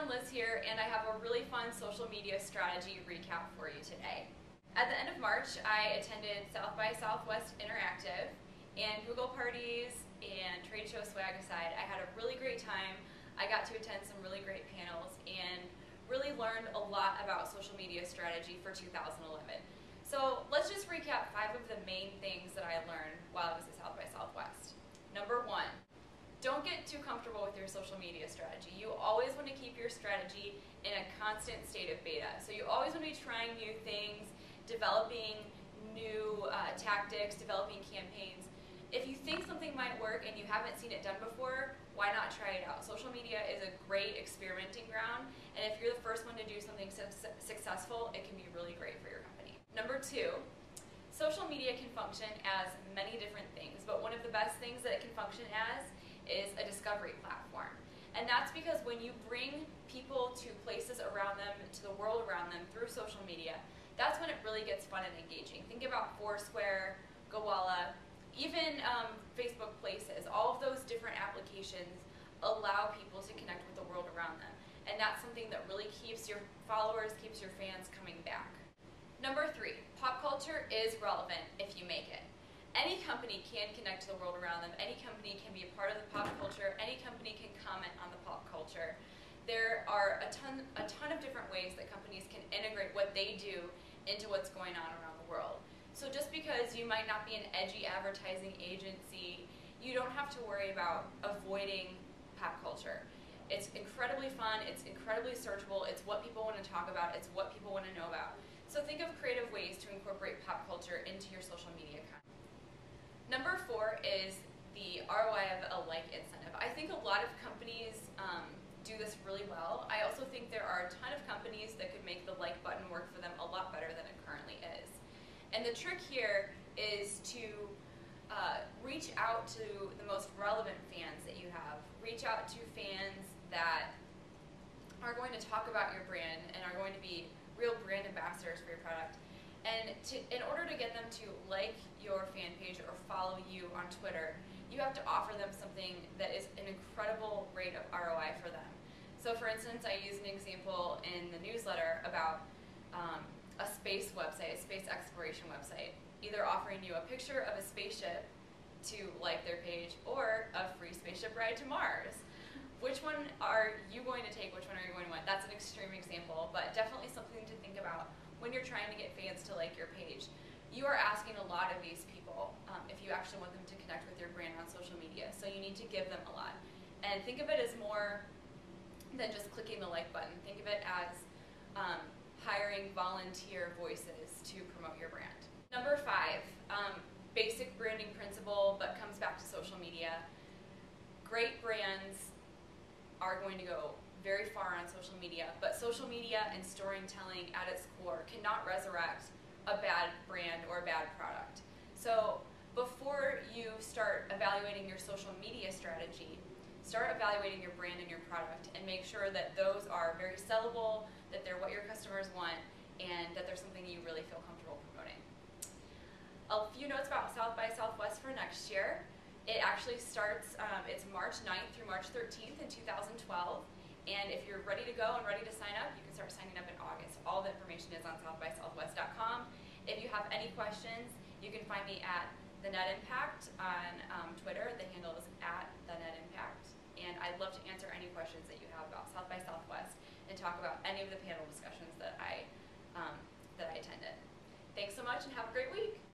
everyone, Liz here, and I have a really fun social media strategy recap for you today. At the end of March, I attended South by Southwest Interactive and Google parties and trade show swag aside. I had a really great time. I got to attend some really great panels and really learned a lot about social media strategy for 2011. So let's just recap 5 of the main things that I learned while I was at South by Southwest. Number 1. Don't get too comfortable with your social media strategy. You always want to keep your strategy in a constant state of beta. So you always want to be trying new things, developing new tactics, developing campaigns. If you think something might work and you haven't seen it done before, why not try it out? Social media is a great experimenting ground, and if you're the first one to do something successful, it can be really great for your company. Number 2. Social media can function as many different things, but one of the best things that it can function as is a discovery platform. And that's because when you bring people to places around them, to the world around them through social media, that's when it really gets fun and engaging. Think about Foursquare, Gowalla, even Facebook Places. All of those different applications allow people to connect with the world around them. And that's something that really keeps your followers, keeps your fans coming back. Number 3, pop culture is relevant if you make it. Any company can connect to the world around them. Any company can be a part of the pop culture. Any company can comment on the pop culture. There are a ton of different ways that companies can integrate what they do into what's going on around the world. So just because you might not be an edgy advertising agency, you don't have to worry about avoiding pop culture. It's incredibly fun. It's incredibly searchable. It's what people want to talk about. It's what people want to know about. So think of creative ways to incorporate pop culture into your social media content. Number 4 is the ROI of a like incentive. I think a lot of companies do this really well. I also think there are a ton of companies that could make the like button work for them a lot better than it currently is. And the trick here is to reach out to the most relevant fans that you have. Reach out to fans that are going to talk about your brand and are going to be real brand ambassadors for your product. And in order to get them to like your fan page or follow you on Twitter, you have to offer them something that is an incredible rate of ROI for them. So for instance, I use an example in the newsletter about a space website, a space exploration website, either offering you a picture of a spaceship to like their page or a free spaceship ride to Mars. Which one are you going to take? Which one are you going to want? That's an extreme example, but definitely something to think about when you're trying to get fans to like your page. You are asking a lot of these people if you actually want them to connect with your brand on social media, so you need to give them a lot. And think of it as more than just clicking the like button. Think of it as hiring volunteer voices to promote your brand. Number 5, basic branding principle, but comes back to social media. Great brands are going to go very far on social media, but social media and storytelling at its core cannot resurrect a bad brand or a bad product. So before you start evaluating your social media strategy, start evaluating your brand and your product and make sure that those are very sellable, that they're what your customers want, and that they're something you really feel comfortable promoting. A few notes about South by Southwest for next year. It actually starts, it's March 9th through March 13th in 2012. And if you're ready to go and ready to sign up, you can start signing up in August. All the information is on southbysouthwest.com. If you have any questions, you can find me at The Net Impact on Twitter. The handle is at The Net Impact. And I'd love to answer any questions that you have about South by Southwest and talk about any of the panel discussions that I attended. Thanks so much and have a great week.